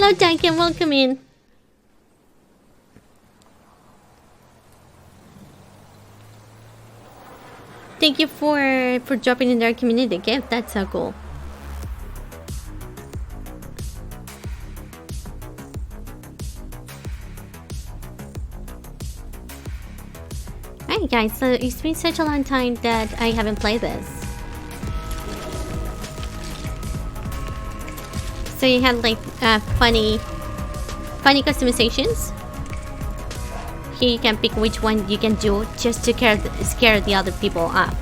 Hello, Duncan. Welcome in. Thank you for dropping in our community gift. That's so cool. Hey guys, so it's been such a long time that I haven't played this. So you had like funny customizations. Here you can pick which one you can do just to scare the other people off.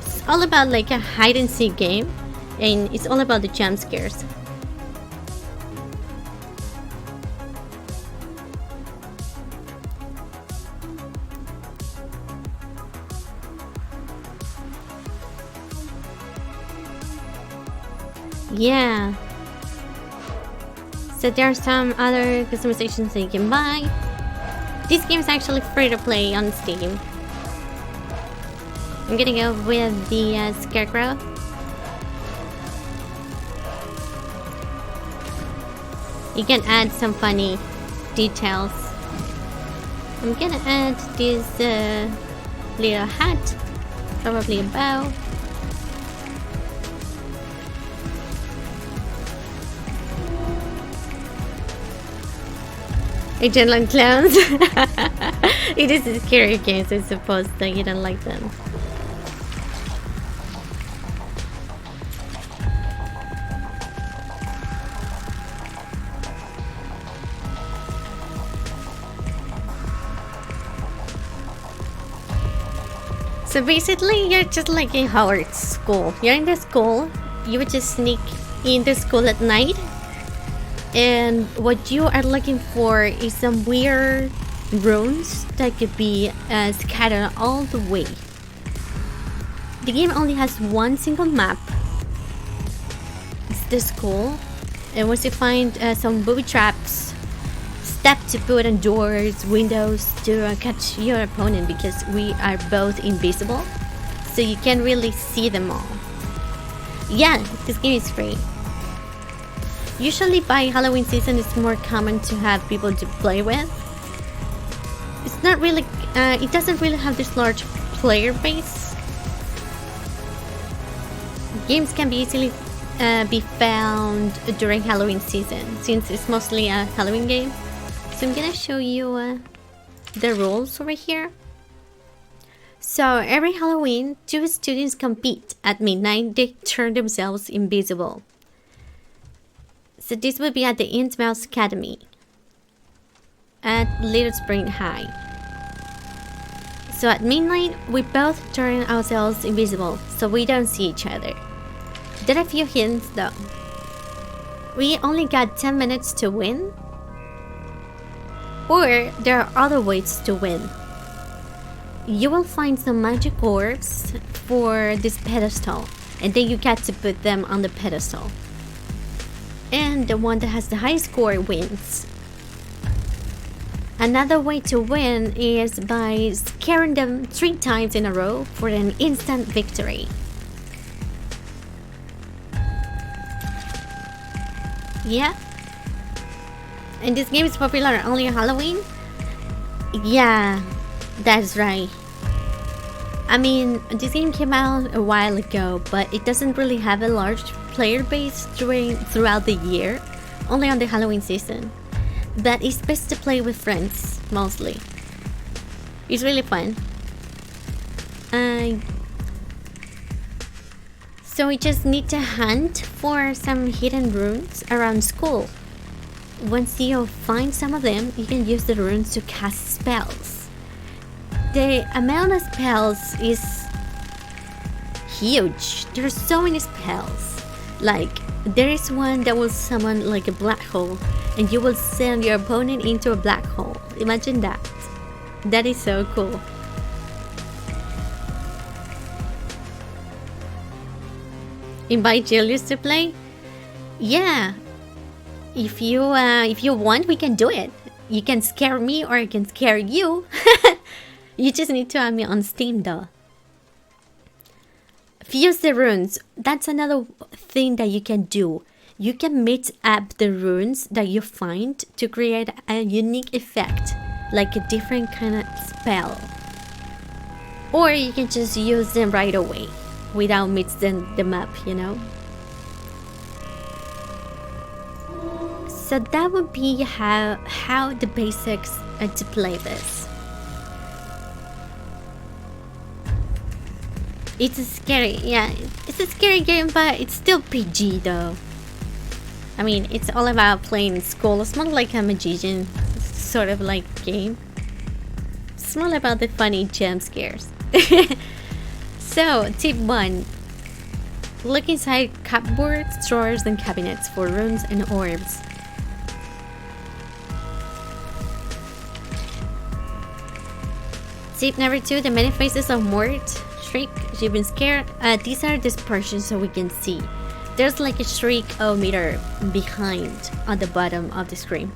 It's all about like a hide and seek game, and it's all about the jump scares. Yeah. So there are some other customizations that you can buy. This game is actually free to play on Steam. I'm gonna go with the Scarecrow. You can add some funny details. I'm gonna add this little hat, probably a bow. I don't like clowns. It is a scary game, so I suppose that you don't like them. So basically, you're just like in Howard's school. You're in the school, you would just sneak in the school at night. And what you are looking for is some weird runes that could be scattered all the way. The game only has one single map. It's the school. And once you find some booby traps, step to put on doors, windows to catch your opponent, because we are both invisible. So you can't really see them all. Yeah, this game is free. Usually by Halloween season, it's more common to have people to play with. It's not really, it doesn't really have this large player base. Games can be easily be found during Halloween season, since it's mostly a Halloween game. So I'm gonna show you the rules over here. So every Halloween, 2 students compete. At midnight, they turn themselves invisible. So this would be at the Innsmouth Academy at Little Spring High. So at midnight, we both turn ourselves invisible, so we don't see each other. There are a few hints though. We only got 10 minutes to win, or there are other ways to win. You will find some magic orbs for this pedestal, and then you get to put them on the pedestal. And the one that has the highest score wins. Another way to win is by scaring them 3 times in a row for an instant victory. Yeah. And this game is popular only on Halloween? Yeah, that's right. I mean, this game came out a while ago, but it doesn't really have a large player base throughout the year, only on the Halloween season. But it's best to play with friends, mostly. It's really fun. So we just need to hunt for some hidden runes around school. Once you find some of them, you can use the runes to cast spells. The amount of spells is huge. There are so many spells. Like, there is one that will summon like a black hole, and you will send your opponent into a black hole. Imagine that. That is so cool. Invite Julius to play? Yeah. If you want, we can do it. You can scare me or I can scare you. You just need to add me on Steam though. Fuse the runes. That's another thing that you can do. you can mix up the runes that you find to create a unique effect, like a different kind of spell. Or you can just use them right away without mixing them up, you know? So that would be how the basics to play this. It's a scary, yeah, it's a scary game, but it's still PG though. I mean, it's all about playing in school. It's more like a magician sort of like game. It's more about the funny jump scares. So, tip 1. Look inside cupboards, drawers, and cabinets for runes and orbs. Tip number 2. The many faces of Mort, Shriek, you've been scared. These are dispersions so we can see. There's like a Shriek-o-meter behind on the bottom of the screen.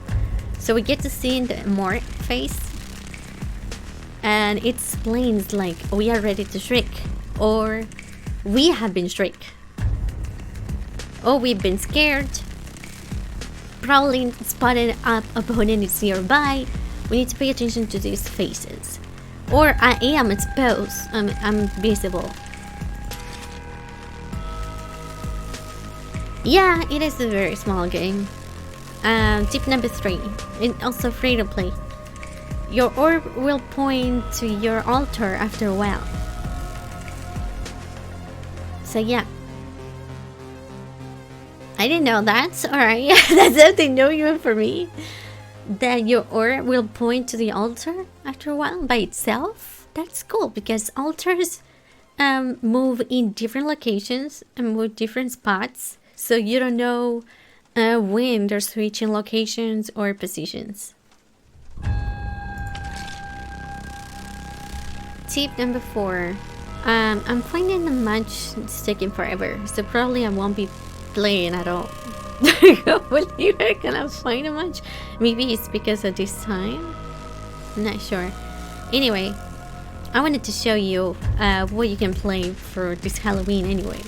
So we get to see the Mort face. And it explains like we are ready to shriek, or we have been shriek, or we've been scared. Probably spotted up opponent is nearby. We need to pay attention to these faces. Or I am exposed. I'm visible. Yeah, it is a very small game. Tip number 3. It's also free to play. Your orb will point to your altar after a while. So yeah. I didn't know that. Alright, that's something new for me. That your orb will point to the altar after a while by itself. That's cool because altars move in different locations and move different spots. So you don't know when they're switching locations or positions. Tip number 4. I'm finding the match is taking forever, so probably I won't be playing at all. Hopefully we're gonna find a match. Maybe it's because of this time. I'm not sure. Anyway, I wanted to show you what you can play for this Halloween anyway.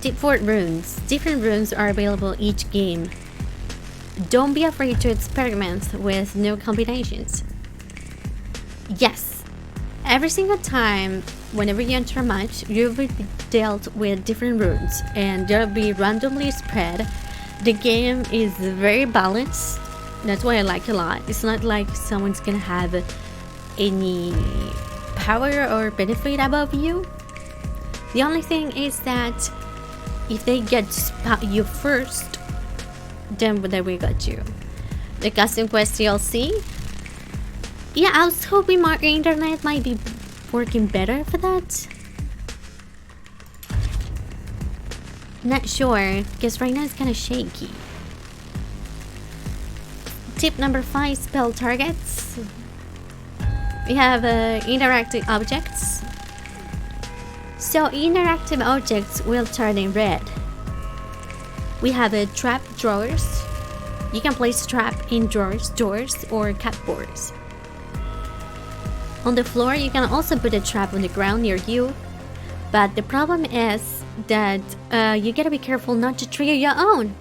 Tip 4. Runes. Different runes are available each game. Don't be afraid to experiment with new combinations. Yes, every single time, whenever you enter a match, you'll be dealt with different runes and they'll be randomly spread. The game is very balanced. That's why I like it a lot. It's not like someone's gonna have any power or benefit above you. The only thing is that if they get to spot you first, then we got you. The Custom Quest DLC. Yeah, I was hoping my internet might be working better for that. Not sure, because right now it's kind of shaky. Tip number 5, spell targets. We have interactive objects. So interactive objects will turn in red. We have trap drawers. You can place trap in drawers, doors, or cupboards. On the floor, you can also put a trap on the ground near you. But the problem is that you gotta be careful not to trigger your own.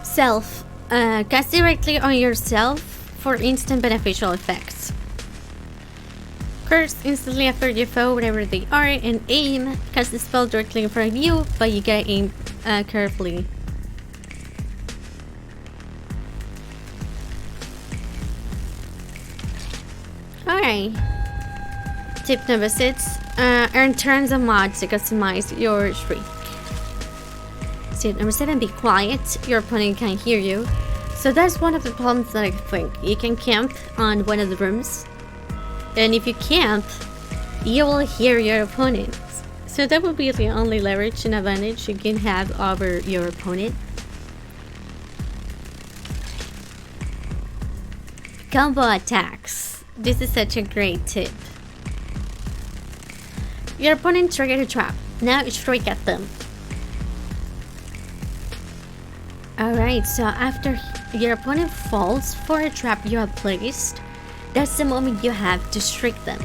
Self. Cast directly on yourself for instant beneficial effects. Curse instantly after your foe, wherever they are, and aim. Cast the spell directly in front of you, but you gotta aim carefully. Alright. Tip number 6. Earn turns and mods to customize your Shriek. Tip number 7, be quiet. Your opponent can't hear you. So that's one of the problems that I think. You can camp on one of the rooms. And if you camp, you will hear your opponents. So that will be the only leverage and advantage you can have over your opponent. Combo attacks. This is such a great tip. Your opponent triggered a trap. Now Shriek at them. Alright, so after your opponent falls for a trap you have placed, that's the moment you have to Shriek them.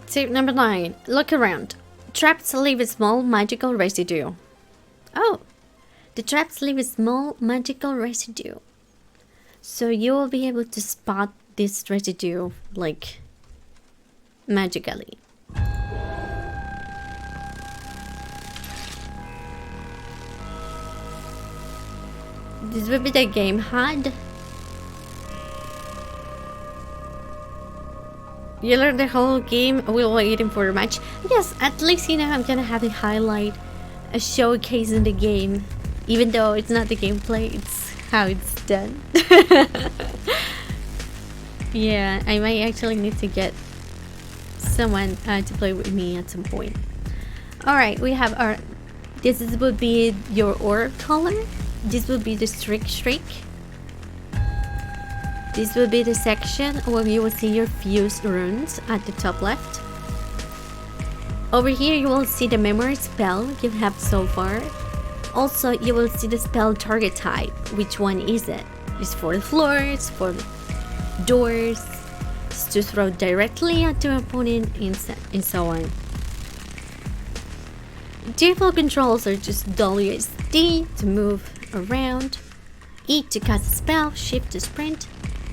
Tip number 9. Look around. Traps leave a small magical residue. Oh, the traps leave a small magical residue. So you will be able to spot this residue, like, magically. This will be the game HUD. You learned the whole game while waiting for a match. Yes, at least you know I'm gonna have a highlight, a showcase in the game. Even though it's not the gameplay, it's how it's done. Yeah, I might actually need to get someone to play with me at some point. Alright, we have our... This would be your orb color. This would be the Shriek. This will be the section where you will see your fuse runes at the top left. Over here you will see the memory spell you have so far. Also you will see the spell target type. Which one is it? It's for the floors, for doors, it's to throw directly at your opponent, and so on. Default controls are just WSD to move around, E to cast a spell, Shift to sprint,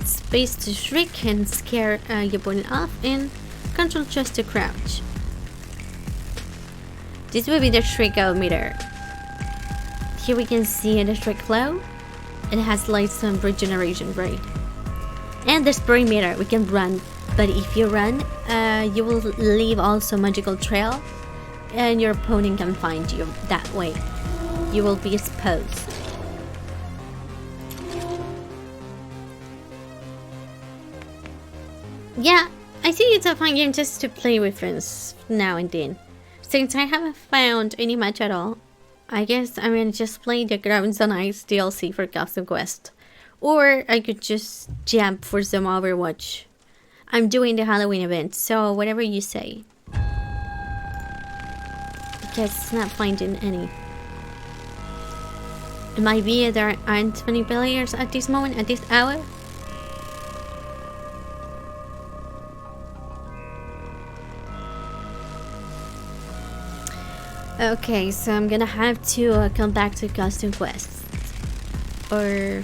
space to Shriek and scare your opponent off, and Control just to crouch. This will be the Shriek meter. Here we can see the Shriek flow. It has like some regeneration rate. And the spray meter, we can run, but if you run, you will leave also magical trail, and your opponent can find you that way. You will be exposed. Yeah, I think it's a fun game just to play with friends now and then. Since I haven't found any match at all, I guess I'm gonna just play the Grounds on Ice DLC for Custom Quest. Or I could just jump for some Overwatch. I'm doing the Halloween event, so whatever you say. Because it's not finding any. It might be there aren't many players at this moment, at this hour. Okay, so I'm gonna have to come back to Custom Quest. Or